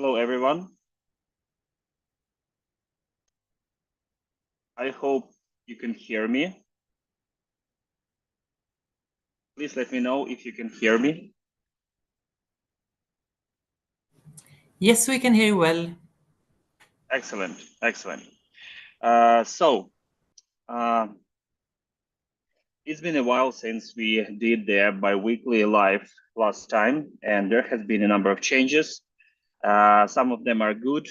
Hello, everyone. I hope you can hear me. Please let me know if you can hear me. Yes, we can hear you well. Excellent, excellent. It's been a while since we did the bi-weekly live last time, and there has been a number of changes. Some of them are good,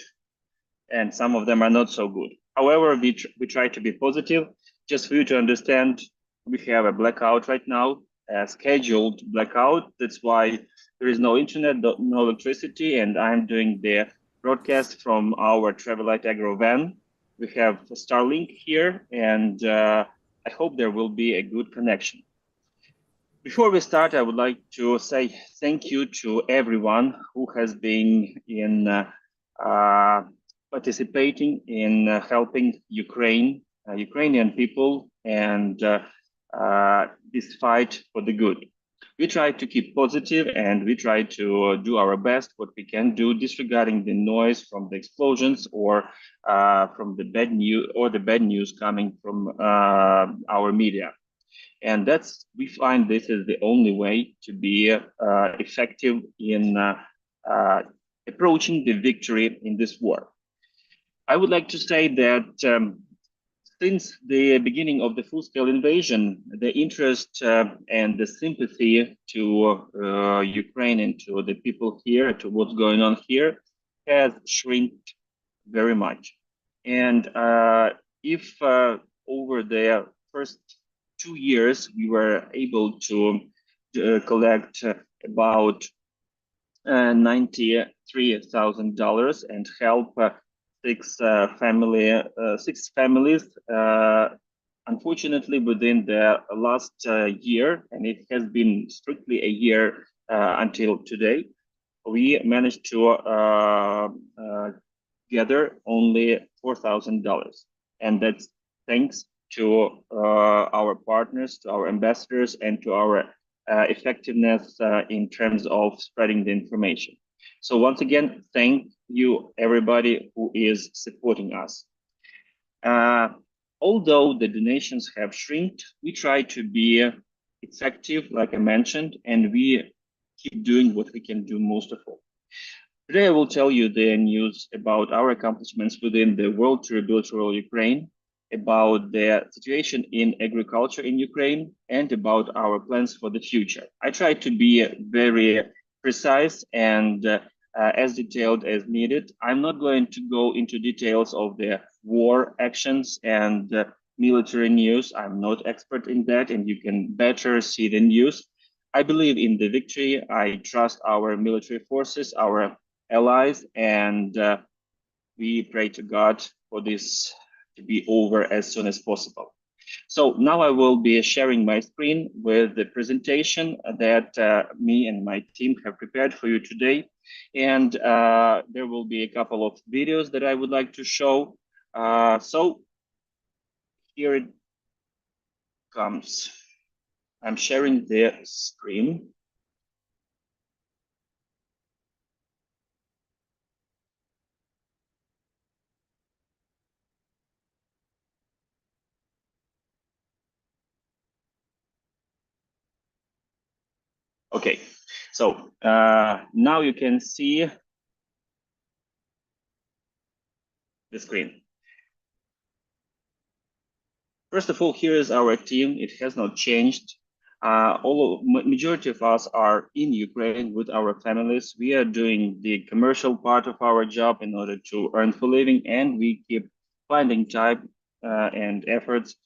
and some of them are not so good. However, we try to be positive. Just for you to understand, we have a blackout right now, a scheduled blackout. That's why there is no internet, no electricity, and I'm doing the broadcast from our Travelite Agro van. We have Starlink here, and I hope there will be a good connection. Before we start, I would like to say thank you to everyone who has been in participating in helping Ukrainian people, and this fight for the good. We try to keep positive, and we try to do our best what we can do, disregarding the noise from the explosions or from the bad news coming from our media. And we find this is the only way to be effective in approaching the victory in this war. I would like to say that since the beginning of the full-scale invasion, the interest and the sympathy to Ukraine and to the people here, to what's going on here, has shrunk very much. And if over the first 2 years we were able to collect about $93,000 and help six families, unfortunately within the last year, and it has been strictly a year until today, we managed to gather only $4,000, and that's thanks to our partners, to our ambassadors, and to our effectiveness in terms of spreading the information. So once again, thank you everybody who is supporting us. Although the donations have shrunk, we try to be effective, like I mentioned, and we keep doing what we can do most of all. Today, I will tell you the news about our accomplishments within the World to Rebuild Rural Ukraine, about the situation in agriculture in Ukraine, and about our plans for the future. I try to be very precise and as detailed as needed. I'm not going to go into details of the war actions and military news. I'm not expert in that, and you can better see the news. I believe in the victory. I trust our military forces, our allies, and we pray to God for this to be over as soon as possible. So now I will be sharing my screen with the presentation that me and my team have prepared for you today. And there will be a couple of videos that I would like to show. So here it comes. I'm sharing the screen. Okay, so now you can see the screen. First of all, here is our team. It has not changed. Majority of us are in Ukraine with our families. We are doing the commercial part of our job in order to earn for living, and we keep finding time and efforts,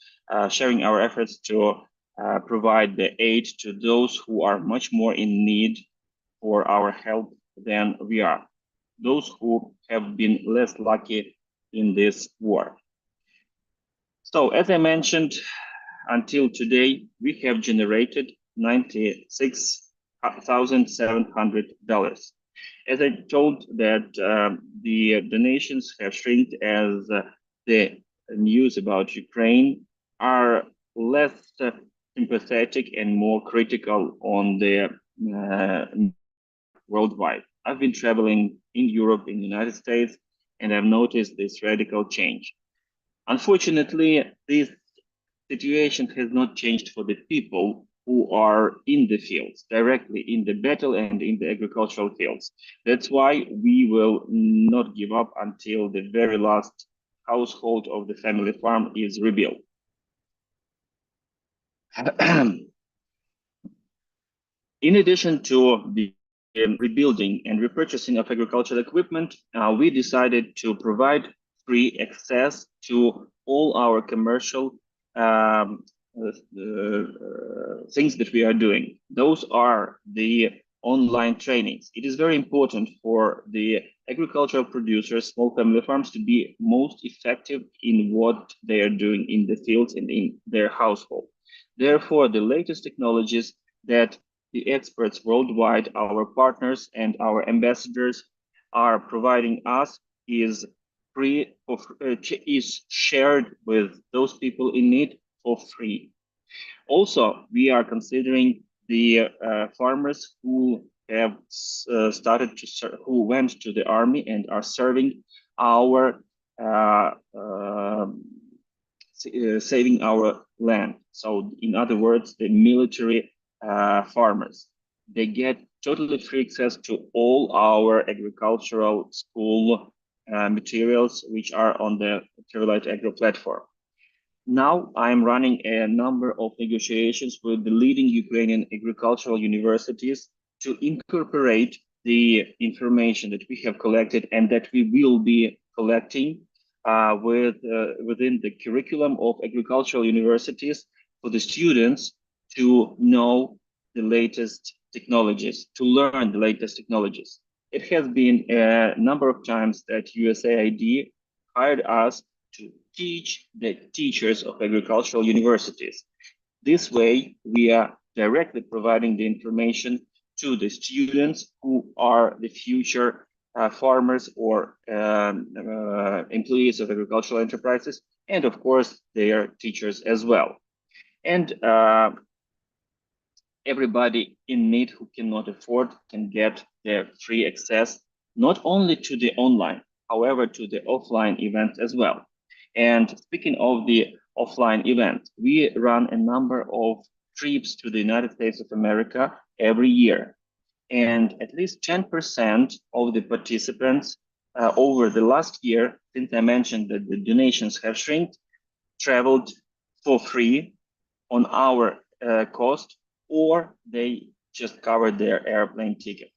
sharing our efforts to provide the aid to those who are much more in need for our help than we are, those who have been less lucky in this war. So as I mentioned, until today, we have generated $96,700. As I told that the donations have shrunk as the news about Ukraine are less sympathetic and more critical on the worldwide. I've been traveling in Europe, in the United States, and I've noticed this radical change. Unfortunately, this situation has not changed for the people who are in the fields, directly in the battle and in the agricultural fields. That's why we will not give up until the very last household of the family farm is rebuilt. In addition to the rebuilding and repurchasing of agricultural equipment, we decided to provide free access to all our commercial things that we are doing. Those are the online trainings. It is very important for the agricultural producers, small family farms, to be most effective in what they are doing in the fields and in their household. Therefore, the latest technologies that the experts worldwide, our partners and our ambassadors are providing us is free of, is shared with those people in need for free. Also, we are considering the farmers who have started to serve, who went to the army and are serving our saving our land. So, in other words, the military farmers. They get totally free access to all our agricultural school materials, which are on the Terralite Agro platform. Now I'm running a number of negotiations with the leading Ukrainian agricultural universities to incorporate the information that we have collected and that we will be collecting within the curriculum of agricultural universities for the students to know the latest technologies, to learn the latest technologies. It has been a number of times that USAID hired us to teach the teachers of agricultural universities. This way, we are directly providing the information to the students who are the future farmers or employees of agricultural enterprises, and of course, their teachers as well. And everybody in need who cannot afford can get their free access, not only to the online, however, to the offline events as well. And speaking of the offline event, we run a number of trips to the United States of America every year. And at least 10% of the participants over the last year, since I mentioned that the donations have shrinked, traveled for free on our cost, or they just covered their airplane ticket.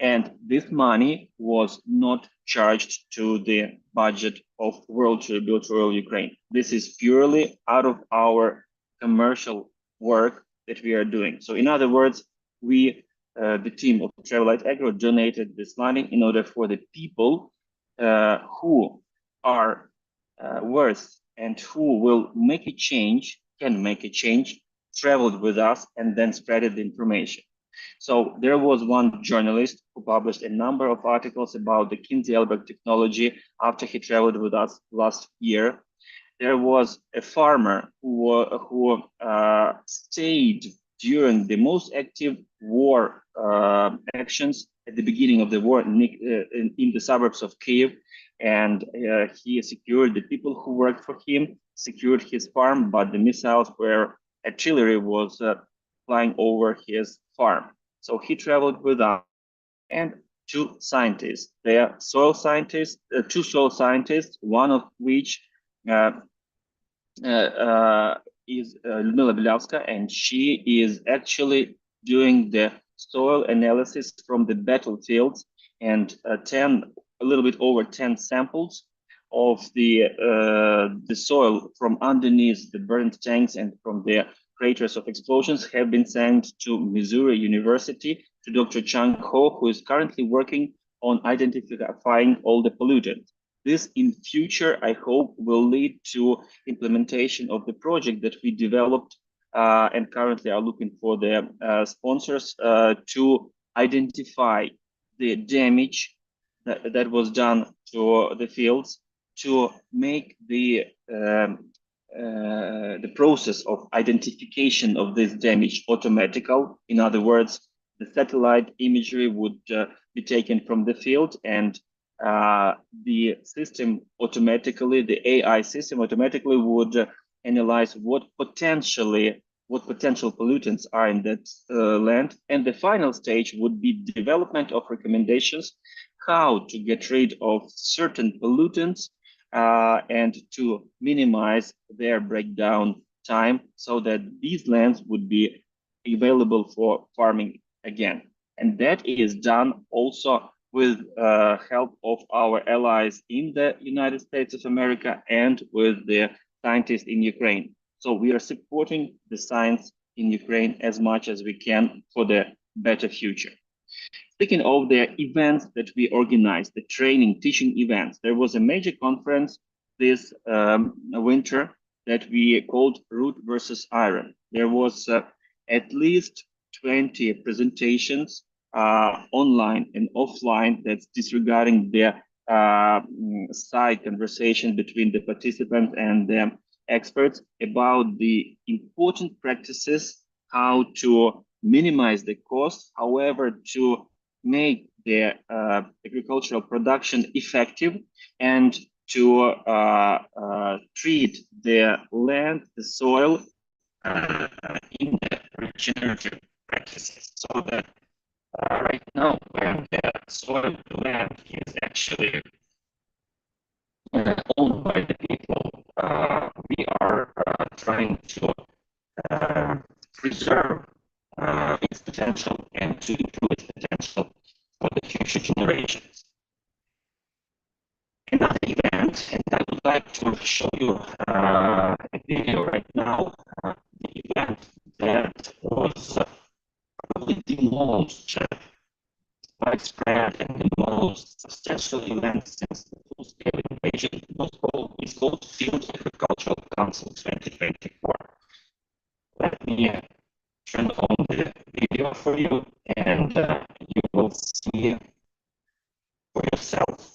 And this money was not charged to the budget of World to Rebuild Rural Ukraine. This is purely out of our commercial work that we are doing. So in other words, we, the team of Terralite Agro, donated this money in order for the people who are worth and who will make a change, can make a change, traveled with us and then spreaded the information. So there was one journalist who published a number of articles about the Kinsey-Elberg technology after he traveled with us last year. There was a farmer who stayed during the most active war actions at the beginning of the war in the suburbs of Kyiv, and he secured the people who worked for him, secured his farm, but the missiles were artillery was flying over his farm. So he traveled with us and two scientists. They are soil scientists, two soil scientists, one of which is Ludmila Bilavska, and she is actually doing the soil analysis from the battlefields and a little bit over 10 samples of the soil from underneath the burned tanks and from the craters of explosions have been sent to Missouri University to Dr. Chang Ho, who is currently working on identifying all the pollutants. This in future, I hope, will lead to implementation of the project that we developed and currently are looking for the sponsors to identify the damage that was done to the fields, to make the process of identification of this damage automatical. In other words, the satellite imagery would be taken from the field, and the system automatically, the AI system automatically would analyze what potential pollutants are in that land. And the final stage would be development of recommendations how to get rid of certain pollutants and to minimize their breakdown time so that these lands would be available for farming again. And that is done also with help of our allies in the United States of America and with the scientists in Ukraine. So we are supporting the science in Ukraine as much as we can for the better future. Speaking of the events that we organized, the training, teaching events, there was a major conference this winter that we called Root versus Iron. There was at least 20 presentations online and offline that's disregarding the side conversation between the participants and the experts about the important practices, how to minimize the cost, however, to make the agricultural production effective and to treat the land, the soil in the regenerative practices, so that right now when the soil, the land is actually owned by the people, we are trying to preserve its potential and to improve its potential for the future generations. Another event, and I would like to show you a video right now, the event that was probably the most widespread and the most substantial event since the full-scale invasion is called Field Agricultural Council 2024. Let me turn on the video for you, and you will see for yourself.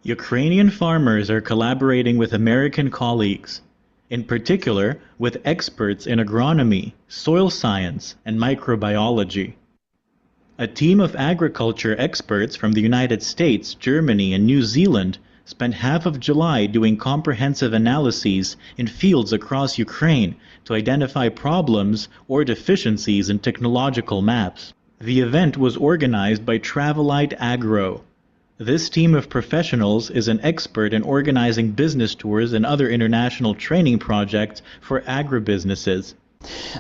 Ukrainian farmers are collaborating with American colleagues, in particular with experts in agronomy, soil science, and microbiology. A team of agriculture experts from the United States, Germany, and New Zealand spent half of July doing comprehensive analyses in fields across Ukraine to identify problems or deficiencies in technological maps. The event was organized by Travelite Agro. This team of professionals is an expert in organizing business tours and other international training projects for agribusinesses.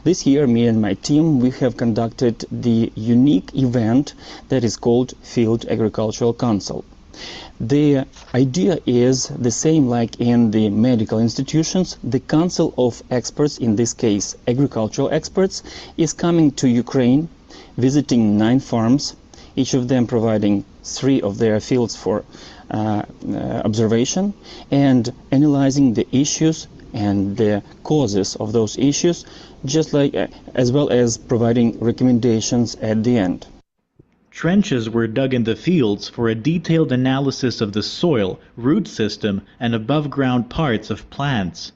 This year, me and my team, we have conducted the unique event that is called Field Agricultural Council. The idea is the same like in the medical institutions. The Council of Experts, in this case agricultural experts, is coming to Ukraine, visiting 9 farms, each of them providing 3 of their fields for observation, and analyzing the issues and the causes of those issues, just like as well as providing recommendations at the end. Trenches were dug in the fields for a detailed analysis of the soil, root system, and above-ground parts of plants.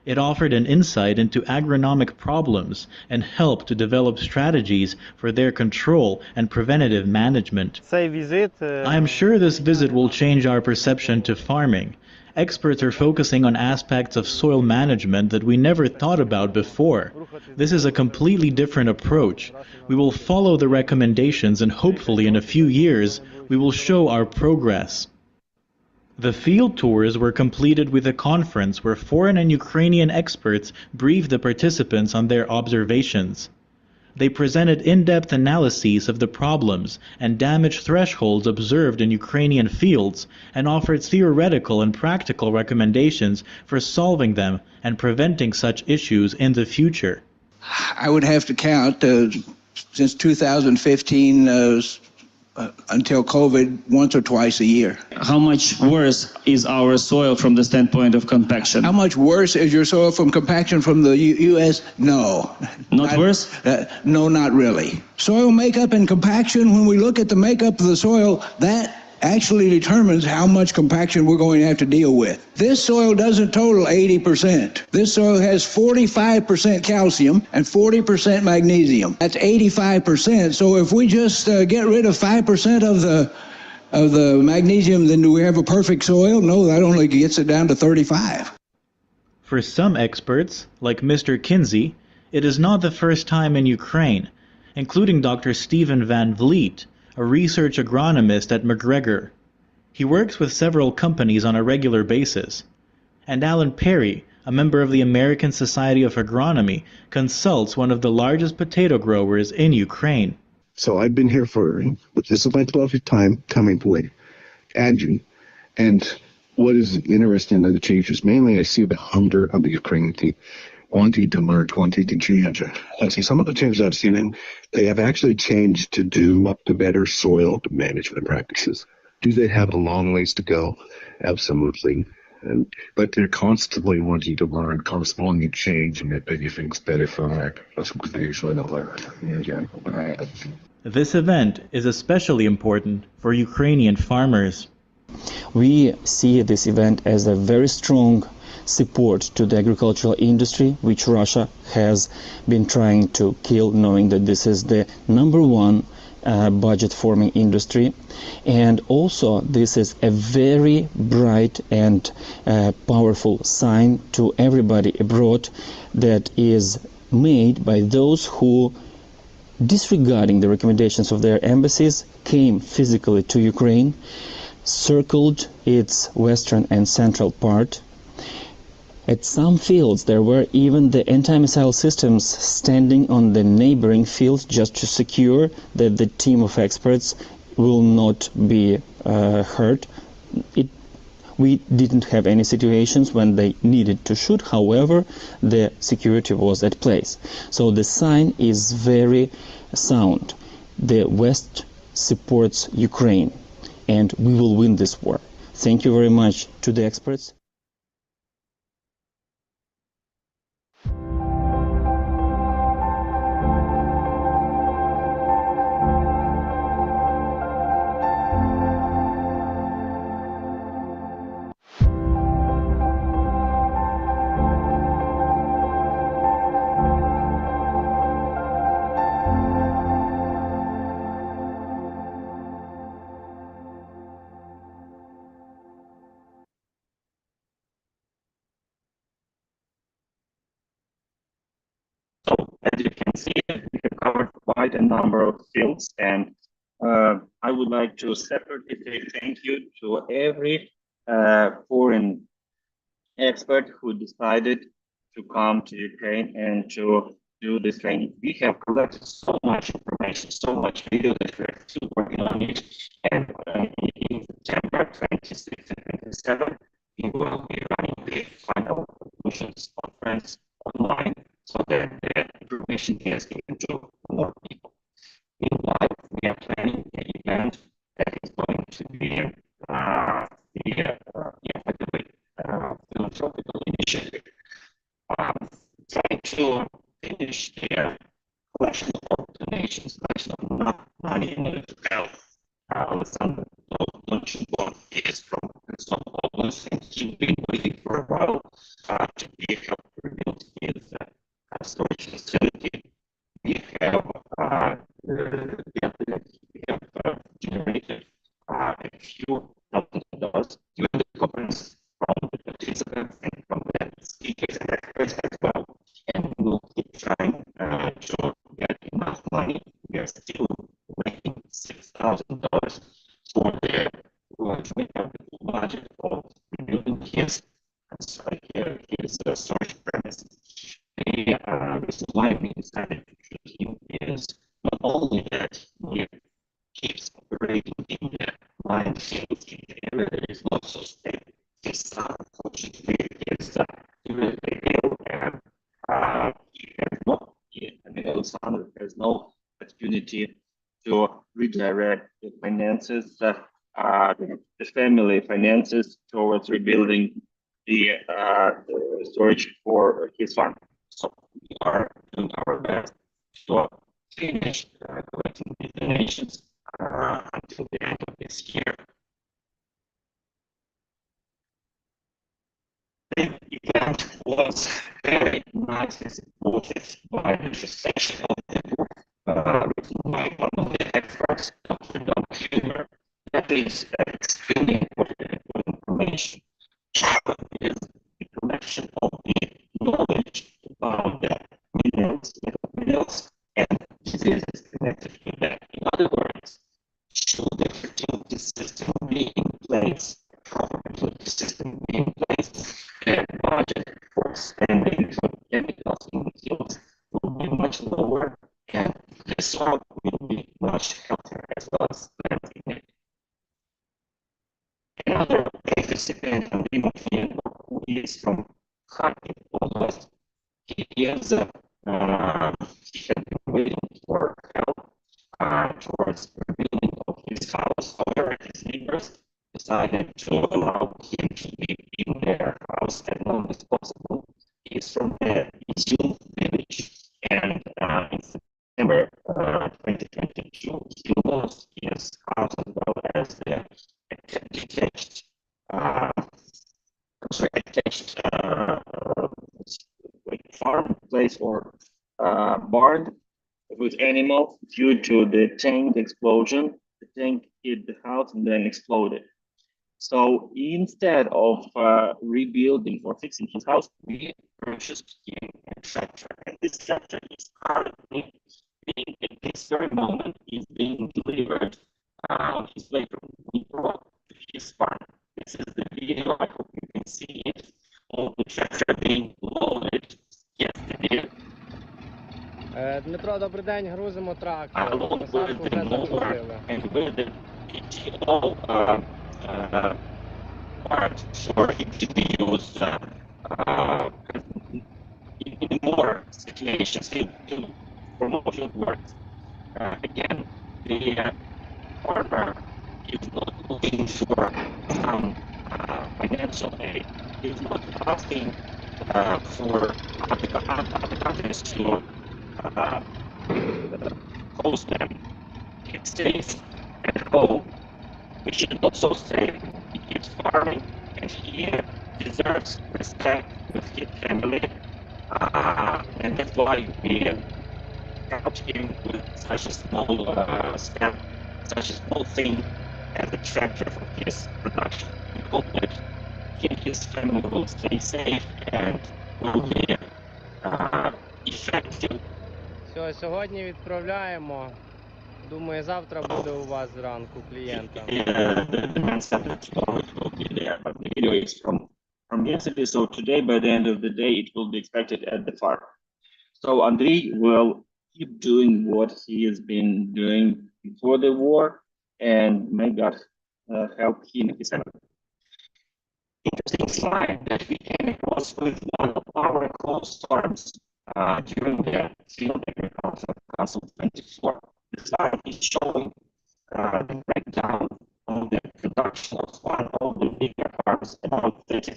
It offered an insight into agronomic problems and helped to develop strategies for their control and preventative management. I am sure this visit will change our perception to farming. Experts are focusing on aspects of soil management that we never thought about before. This is a completely different approach. We will follow the recommendations and hopefully in a few years we will show our progress. The field tours were completed with a conference where foreign and Ukrainian experts briefed the participants on their observations. They presented in-depth analyses of the problems and damage thresholds observed in Ukrainian fields and offered theoretical and practical recommendations for solving them and preventing such issues in the future. I would have to count since 2015 until COVID once or twice a year. How much worse is our soil from the standpoint of compaction? How much worse is your soil from compaction from the U.S.? No. Not worse? No, not really. Soil makeup and compaction, when we look at the makeup of the soil, that actually determines how much compaction we're going to have to deal with. This soil doesn't total 80%. This soil has 45% calcium and 40% magnesium. That's 85%. So if we just get rid of 5% of the magnesium, then do we have a perfect soil? No, that only gets it down to 35. For some experts, like Mr. Kinsey, it is not the first time in Ukraine, including Dr. Stephen Van Vliet, a research agronomist at McGregor. He works with several companies on a regular basis. And Alan Perry, a member of the American Society of Agronomy, consults one of the largest potato growers in Ukraine. So I've been here this is my 12th time coming to Adjun. And what is interesting in the changes, mainly I see the hunger of the Ukrainian team, wanting to learn, wanting to change. I see some of the changes I've seen, and they have actually changed to do up to better soil management practices. Do they have a long ways to go? Absolutely. But they're constantly wanting to learn, constantly wanting to change, and make things better for our. That's what they usually don't learn. Yeah. This event is especially important for Ukrainian farmers. We see this event as a very strong support to the agricultural industry, which Russia has been trying to kill, knowing that this is the number one budget forming industry. And also this is a very bright and powerful sign to everybody abroad that is made by those who, disregarding the recommendations of their embassies, came physically to Ukraine, circled its western and central part. At some fields there were even the anti-missile systems standing on the neighboring fields just to secure that the team of experts will not be hurt. We didn't have any situations when they needed to shoot, however, the security was at place. So the sign is very sound. The West supports Ukraine, and we will win this war. Thank you very much to the experts. So as you can see, we have covered quite a number of fields, and I would like to separately say thank you to every foreign expert who decided to come to Ukraine and to do this training. We have collected so much information, so much video that we are still working on it, and in September 26 and 27, we will be running the final conclusions conference online, so that the information is given to more people. Meanwhile, we are planning an event that is going to be philanthropical initiative, trying to finish their collection of donations, collection of money in order to help Alexander Donchikov is from some problems, and he's been waiting for a while to be helped rebuild his storage facility. We have generated a few $1,000 during the conference from the participants and from the speakers and experts as well. And we will keep trying to get enough money. We are still waiting $6,000 for the joint budget of rebuilding his storage premises. The reason why we decided to choose him is not only that he keeps operating in the minefield in the area that is not so stable. His unfortunately is really ill, and he has no opportunity to redirect the finances, the family finances towards rebuilding the storage for his farm. So we are doing our best to finish collecting the donations until the end of this year. The event was very nicely supported by the section of the book written by one of the experts, Dr. Don Schumer. That is extremely important information. Is the collection of the knowledge about the minerals and diseases connected to that. In other words, should the fertility system be in place, proper fertility system be in place, and budget for spending for chemicals in the fields will be much lower, and the soil will be much healthier as well as planting. Another participant, Andrei Matvienko, who is from Kharkiv Oblast, he is he had been waiting for help towards rebuilding of his house. However, his neighbors decided to allow him to live in their house as long as possible. He is from the Izum village, and in September 2022, he lost his house as well as the attached farm place or barn with animals due to the tank explosion. The tank hit the house and then exploded. So instead of rebuilding or fixing his house, we purchased him a tractor, and this tractor is currently being, at this very moment, is being delivered on his way from Dnipro to his farm. This is the video. I hope you can see it. All the tractor being loaded yesterday. Дмитро, добрий день, грузимо трактор. Along with Посадку the вже mower запустили. and with the PTO part for it to be used in more situations to promote field work. Again, the farmer is not looking for some financial aid. He's not asking for other countries to host them. He stays at home. We should also say he keeps farming and he deserves respect with his family. And that's why we helped him with such a small step, such a small thing as a tractor for his production. We hope that he and his family will stay safe and will be effective. Все, сьогодні відправляємо. Думаю, завтра буде у вас зранку клієнта. The man said that tomorrow it will be there, but the video is from yesterday, so today by the end of the day it will be expected at the farm. So Andrei will keep doing what he has been doing before the war, and may God help him and his family. Interesting slide that we came across with one of our close storms during the Field Agriculture Council 24. The slide is showing the breakdown of the production of one of the bigger farms, about 44,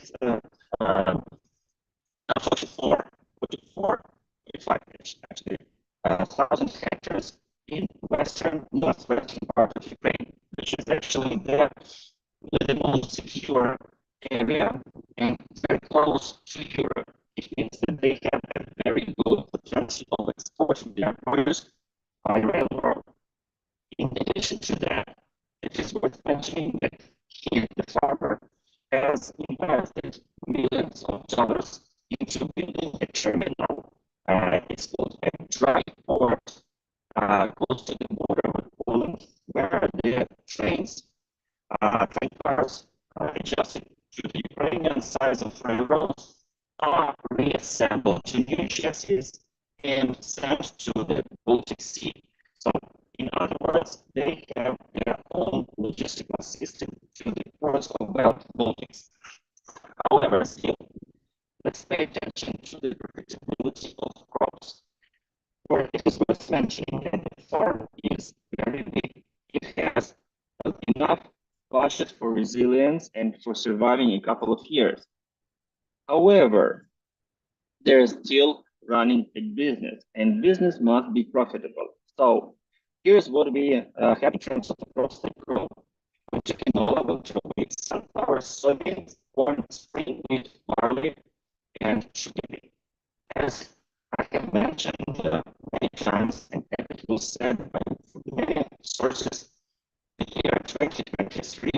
actually, 1,000 hectares in northwestern part of Ukraine, which is actually the most secure area and very close to Europe. It means that they have a very good potential of exporting their produce by railroad. In addition to that, it is worth mentioning that here the farmer has invested millions of dollars into building a terminal. It's called a dry port close to the border with Poland, where the train cars adjusted to the Ukrainian size of railroads are reassembled to new chassis and sent to the Baltic Sea. So, in other words, they have their own logistical system to the ports of Baltics. However, still, let's pay attention to the predictability of crops. For it is worth mentioning that the farm is very big. It has resilience and for surviving a couple of years. However, they're still running a business, and business must be profitable. So here's what we have in terms of the processing growth. We're taking a level to wheat, sunflower, soybeans, corn, spring wheat, barley, and sugar beet. As I have mentioned many times, and it was said by many sources, the year 2023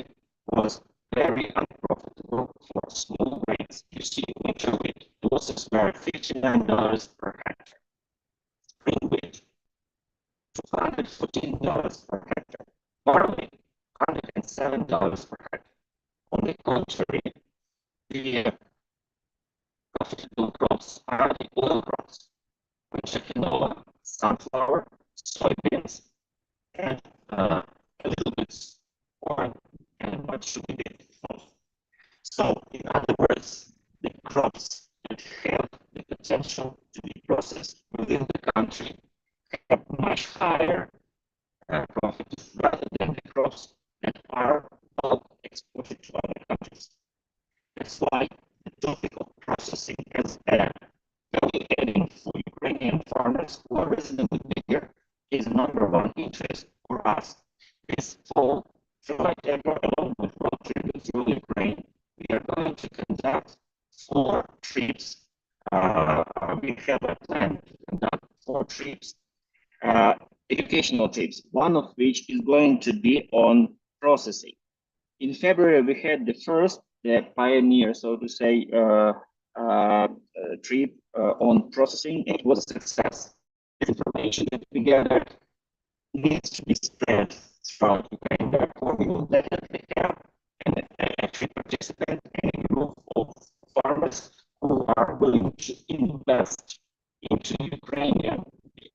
was very unprofitable for small grains. You see, winter wheat losses were $59 per hectare. Spring wheat, $214 per hectare. Barley, $107 per hectare. On the contrary, the profitable crops are the oil crops, which are canola, sunflower, soybeans, and a little bit corn and much sugar beet. So, in other words, the crops that have the potential to be processed within the country have much higher profits rather than the crops that are all exported to other countries. That's why the topic of processing as a value adding for Ukrainian farmers who are reasonably bigger is number one interest for us. This fall, Agro, along with World Trade through Ukraine, we are going to conduct 4 trips. We have a plan to conduct 4 trips, educational trips, one of which is going to be on processing. In February, we had the first, the pioneer, so to say, trip on processing. It was a success. The information that we gathered needs to be spread throughout Ukraine. Therefore, we will definitely have an active participant in a group of farmers who are willing to invest into Ukrainian,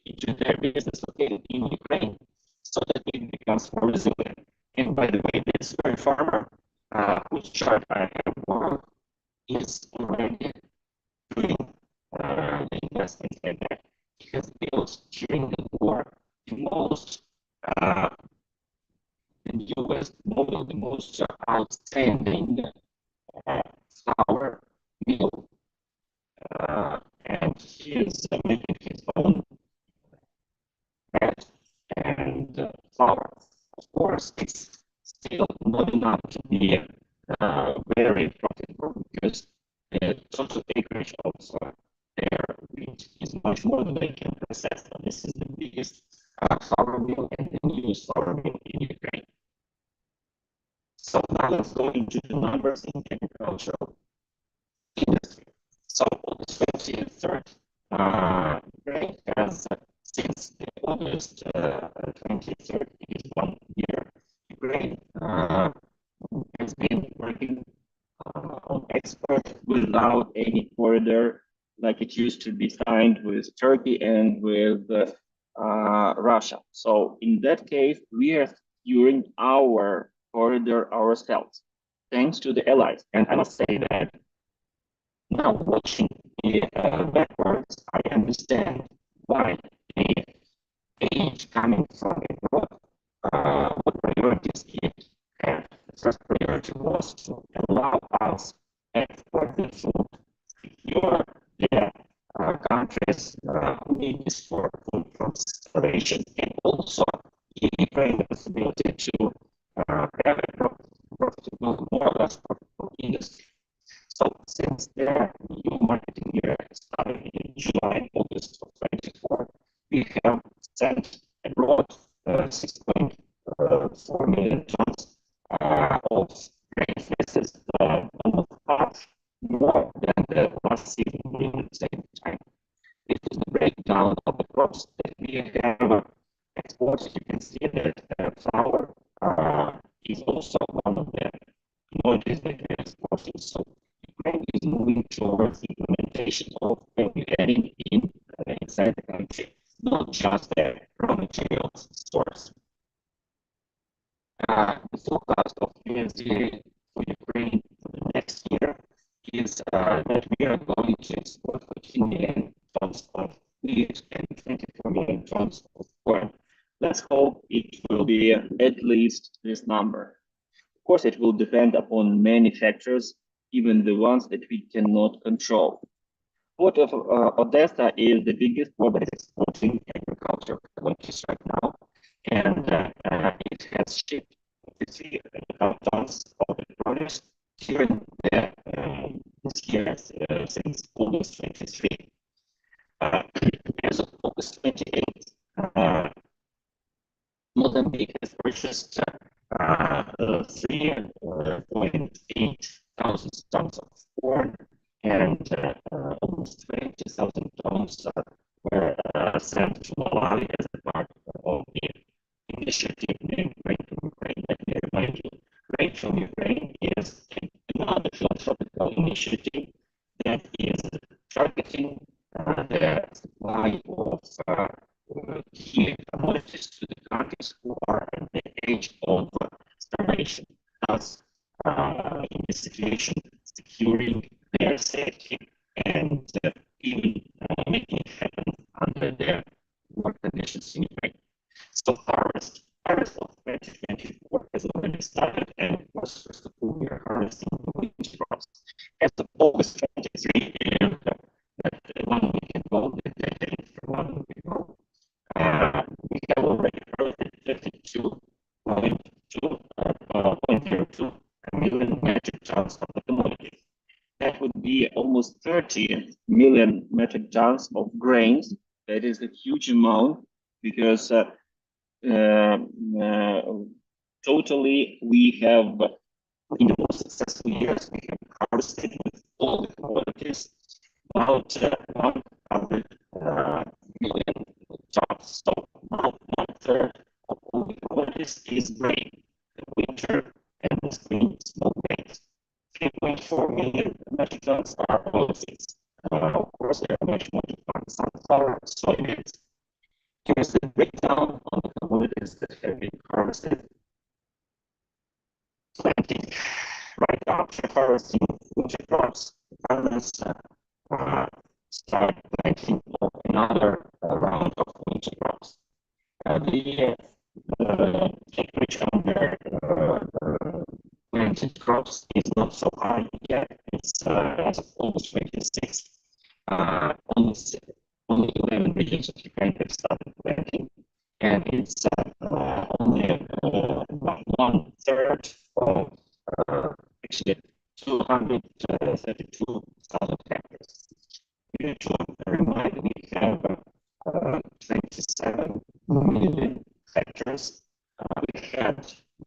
into their business located in Ukraine, so that it becomes more resilient. And by the way, this very farmer whose chart I have borrowed is already doing the investment in that. He has built during the war the most the most outstanding flour mill, and he is making his own bread and flour. Of course, it's still not enough to be very profitable because the total acreage also there is much more than they can process. And this is the biggest flour mill and the newest flour mill in Ukraine. So now let's go into the numbers in the agricultural industry. So on the 23rd, Ukraine has, since the August 23rd, it is 1 year, Ukraine has been working on export without any corridor like it used to be signed with Turkey and with Russia. So in that case, we are securing our corridor ourselves, thanks to the allies. And I must say that now watching the backwards, I understand why the aid coming from abroad, what priorities it had. The first priority was to allow us export the food, secure the countries who need this for food consideration, and also give Ukraine the possibility to have a profitable, more or less profitable industry. So since the new marketing year started in July, August of 24, we have sent abroad 6.4 million tons of grain. This is almost half more than the last season during the same time. This is the breakdown of the crops that we have exported. You can see that flour is also one of the commodities that we exported. So Ukraine is moving towards implementation of value adding inside the country, not just the raw materials source. The forecast of USDA for Ukraine for the next year is that we are going to export 14 million tons of wheat and 24 million tons of corn. Let's hope it will be at least this number. Of course, it will depend upon many factors, even the ones that we cannot control. Port of Odessa is the biggest port that is exporting agricultural commodities right now, and it has shipped 53 tons of the produce during this year since August 23. As of August 28, Mozambique has purchased 3.8 thousand tons of corn, and almost 20,000 tons were sent to Malawi as a part of the initiative named Grain from Ukraine. Let me remind you, Grain from Ukraine is another philanthropical initiative that is targeting the supply of key commodities to the countries who are at the edge of starvation. Thus, in this situation, securing their safety and even making it happen under their war conditions in Ukraine. So harvest of 2024 has already started, and of course, first of all, we are harvesting the winter crops. As of August 23, and that 1 week ago, the data for 1 week ago, we have already harvested 52.02 million metric tons of the commodity. That would be almost 30 million metric tons of grains. That is a huge amount because totally we have, in the most successful years, we have harvested with all the commodities about 100 million tons. So about 1/3 of all the commodities is grain. The winter and the spring small grains. 3.4 million metric tons are oilseeds. Of course, there are much more to find: sunflower, soybeans. Here's the breakdown on the commodities that have been harvested. Planting. Right after harvesting winter crops, farmers start planting another round of winter crops. The acreage under planted crops is not so high yet. It's as of August 26. Only 11 regions of Ukraine have started planting, and it's only about 1/3 of actually 232,000 hectares. Here to remind, we have 27 million hectares. We had,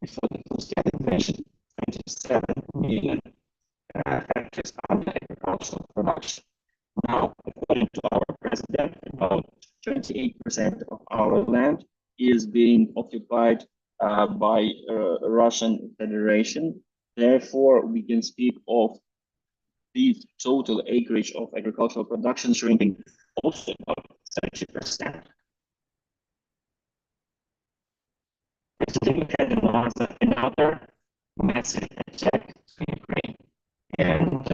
before the full-scale invasion, 27 million hectares under agricultural production. Now, according to our president, about 28% of our land is being occupied by Russian Federation. Therefore, we can speak of the total acreage of agricultural production shrinking also about 30%. Yesterday, we had another massive attack to Ukraine, and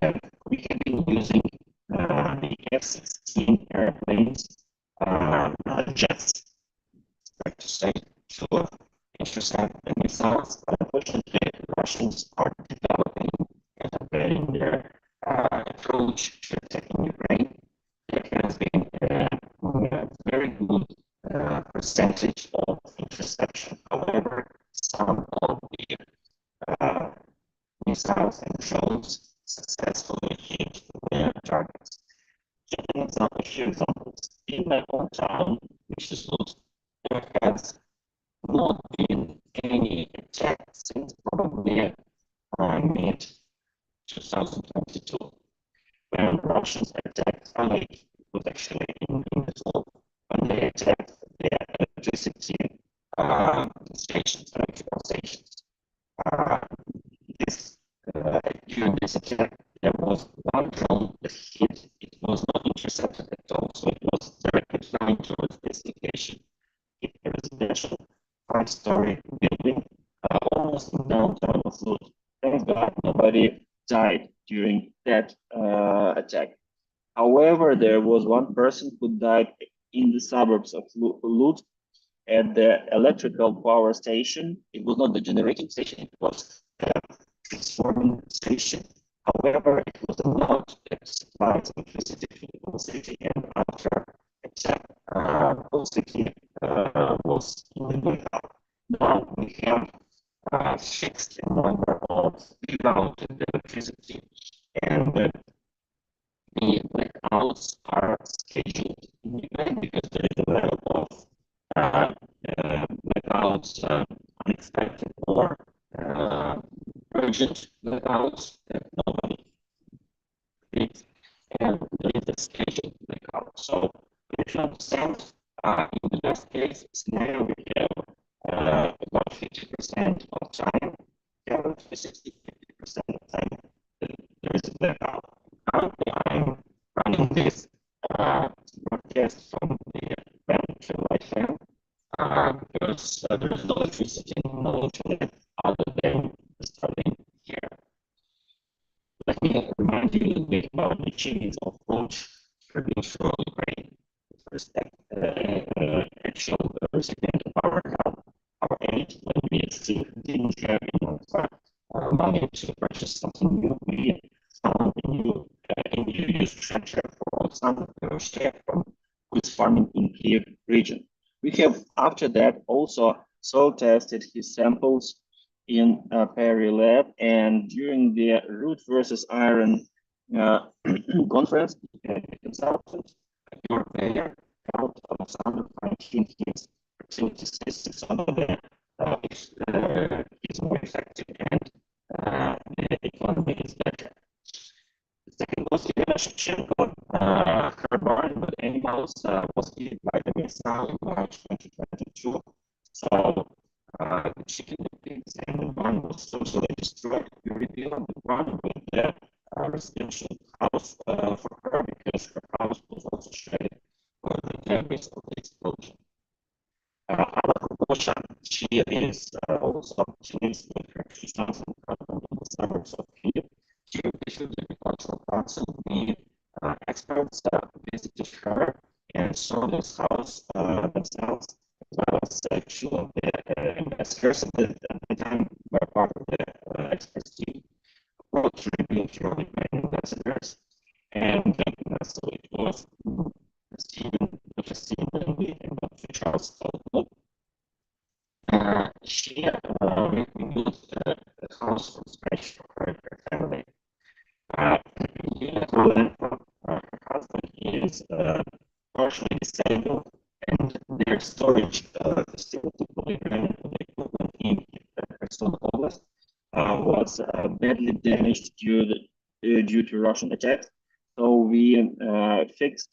we have been using the F-16 airplanes, jets, like to say, to intercept the missiles. But unfortunately, the Russians are developing and upgrading their approach to attacking Ukraine. There has been a very good percentage of interception. However, some of the missiles and drones successfully hit their targets. Taking a few examples, in my hometown, which is Luz, there has not been any attack since probably mid-2022, when the Russians attacked Khalid. It was actually in the fall when they attacked the electricity stations, electrical stations. During this attack, there was one drone that hit. It was not intercepted at all, so it was directly flying towards this location. Hit a residential 5-story building almost in downtown Oslo. Thank God nobody died during that attack. However, there was one person who died in the suburbs of Lud at the electrical power station. It was not the generating station, it was transforming station. However, it was allowed to supply electricity to the whole city, and after attack, whole city was in the blackout. Now we have fixed a number of rerouted electricity, and the blackouts are scheduled in Ukraine because there is a level of blackouts, unexpected or urgent blackouts that nobody needs, and there is a scheduled blackout. So, 20% in the best case scenario, we have about 50% of time, currently 50% of time, there is a blackout. Currently, I'm running this broadcast from the bench of my fan because there is no electricity and no internet other than starting here. Let me remind you a little bit about the change of approach for the offshore Ukraine. First, actual recipient of our aid when we didn't have enough money to purchase something new. We found a new use structure for Alexander from who is farming in Kiev region. We have after that also soil tested his samples in Perry lab, and during the root versus iron conference, the consultant, your player, helped Alexander fine-tune his fertility statistics on the is more effective and the economy is better. The second was Elena Shevchenko. Her barn with animals was hit by the missile in March 2022. So the chicken, the pigs, and the barn was totally destroyed. We rebuilt the barn with the residential house for her because her house was also shredded for the debris of the explosion. Our proportion, she is also opportunist with her 2,000 in the suburbs of Kiev. She issued the agricultural council. The experts visited her and saw this house themselves, as well as actually the investors at the time were part of the experts team. Brought to rebuild Ukrainian ambassadors, and so it was Stephen, Dr. Stephen Lee, and Dr. Charles Feldman. She rebuilt the house from scratch for her and her family. Her husband is partially disabled, and their storage facility for the equipment in Kherson Oblast was badly damaged due to Russian attacks. So we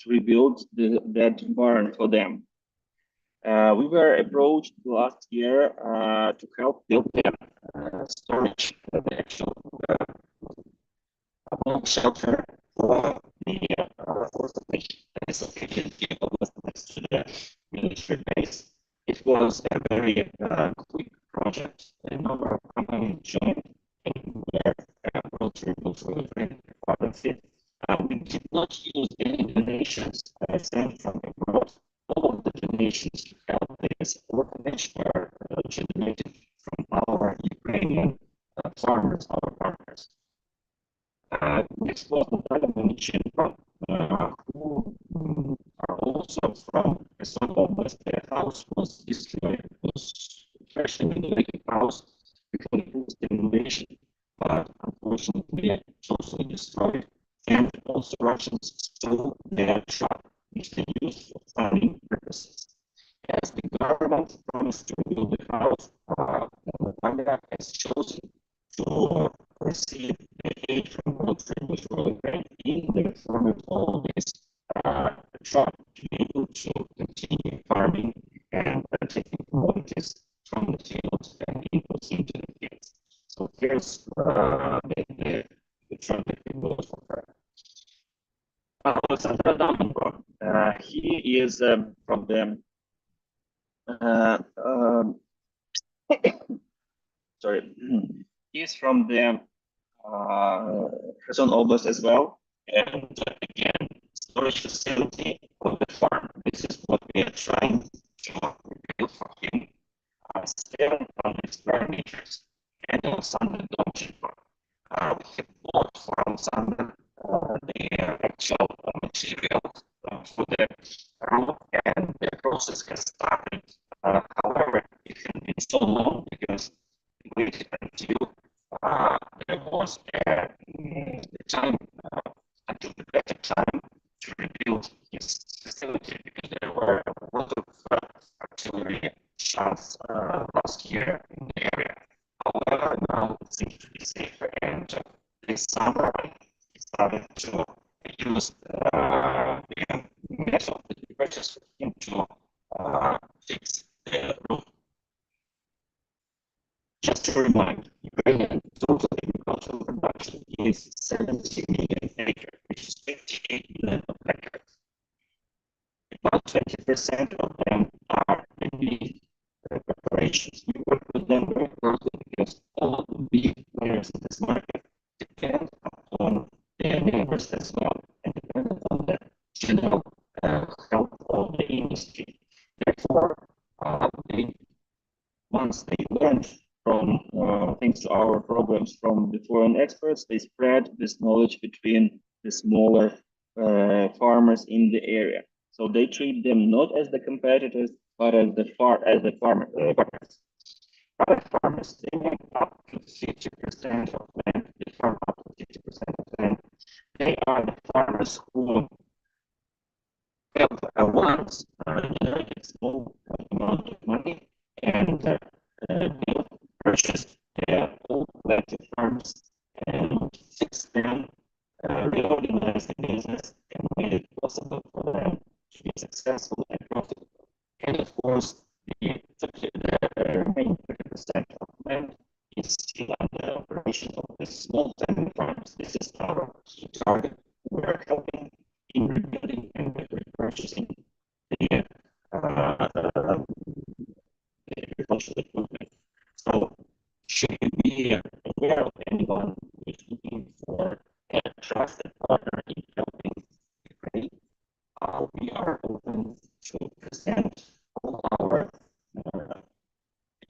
rebuilt that barn for them. We were approached last year to help build their storage, the actual bomb shelter for the force of which is located in Oblast next to the military base. It was a very quick project. A number of companies joined and were able to rebuild for Ukraine part of it. We did not use any donations sent from abroad. All of the donations to help this orphanage were generated from our Ukrainian farmers, our partners. Next was Natalia Monichenko, who are also from Kherson Oblast. Their house was destroyed. It was freshly renovated house because it was demolition, but unfortunately totally destroyed. And also Russians stole their truck, which they used for farming purposes. As the government promised to rebuild the house, Natalia has chosen to receive the aid from World Food Programme in the form of all this truck to be able to continue farming and taking commodities from the fields and inputs into the fields. So here's the truck that we built for her. Alexander Adamenko, he is from the sorry, he's from the Kherson Oblast as well, and again, storage facility of the farm. This is what we are trying to build for him. 700 square meters, and Alexander and the process has started. However, it has been so long because we waited until there was the time, until the better time to rebuild his facility, because there were a lot of artillery shots last year in the area. However, now it seems to be safer, and this summer he started to use the method that we purchased for him to fix the roof. Just to remind, Ukrainian total agricultural production is 70 million acres, which is 58 million hectares. About 20% of them are beneath corporations. We work with them very closely because all of the big players in this market depend upon their neighbors as well, and depend on the general health of the industry. Therefore, once they learned from, thanks to our programs from the foreign experts, they spread this knowledge between the smaller farmers in the area. So they treat them not as the competitors, but as the farmers. Private farmers, they make up to 50% of land. They farm up to 50% of land. They are the farmers who have once generated small amount of money and they purchased their old collective farms and fixed them, reorganized the business, and made it possible for them to be successful and profitable. And of course, the remaining 30% of land is still under operation of the small family farms. This is our key target. We're helping in rebuilding and repurchasing the agricultural equipment. So, should you be aware of anyone who is looking for a trusted partner in helping Ukraine, we are open to present all our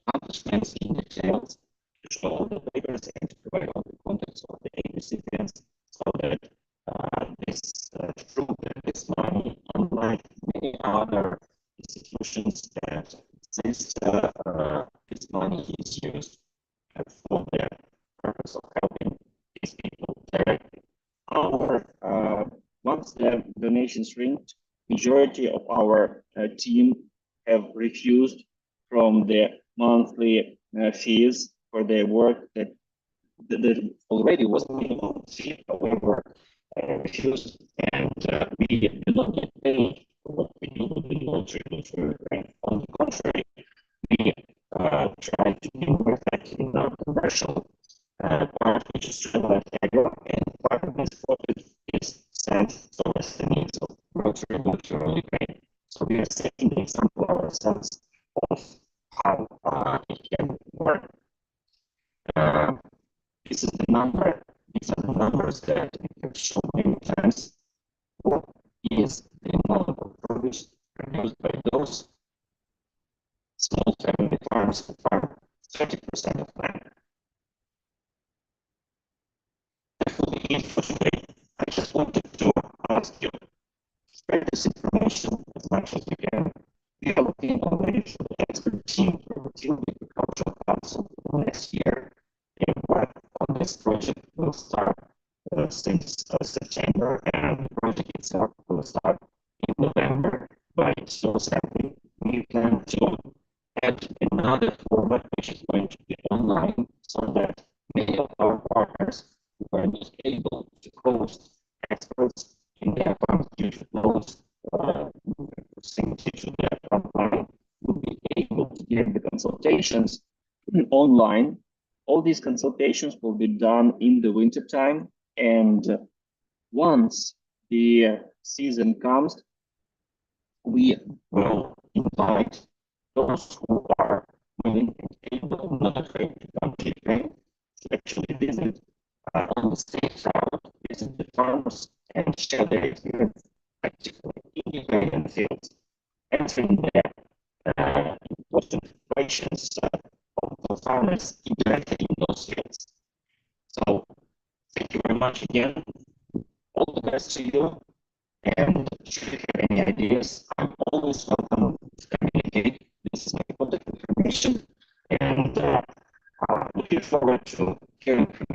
accomplishments in details, to show the papers and to provide all the contacts of the aid recipients, so that this fruit and this money, unlike many other institutions, that this money is used for the purpose of helping these people directly. However, once the donations reached, majority of our team have refused from the monthly fees for their work that already was minimum fee. However, refused, and we do not get paid for what we do. We do not tribute to Ukraine. On the contrary, we try to be more effective in our commercial part, which is Travel Agro, and part of this profit is sent towards the needs of grocery culture in Ukraine. So we are setting the example ourselves of how it can work. This is the number. These are the numbers that we have shown many times. What is the amount of produce produced by those small family farms who farm 30% of land? That will be it for today. I just wanted to ask you, spread this information as much as you can. We are looking already for the expert team for the Team Agricultural Council next year. And work on this project will start since September, and the project itself will start in November by soil sampling. We plan to add another format which is going to be online, so that many of our partners who are not able to host experts in their farms due to those proximity to their front line will be able to give the consultations online. All these consultations will be done in the winter time, and once the season comes, we will invite those who are willing and able, not afraid to come to Ukraine, to actually visit on the safe route, visit the farms, and share their experience practically in Ukrainian fields, entering the important operations of the farmers directly in those fields. So, thank you very much again. All the best to you. And should you have any ideas, I'm always always welcome to communicate. This is my contact information, and looking forward to hearing from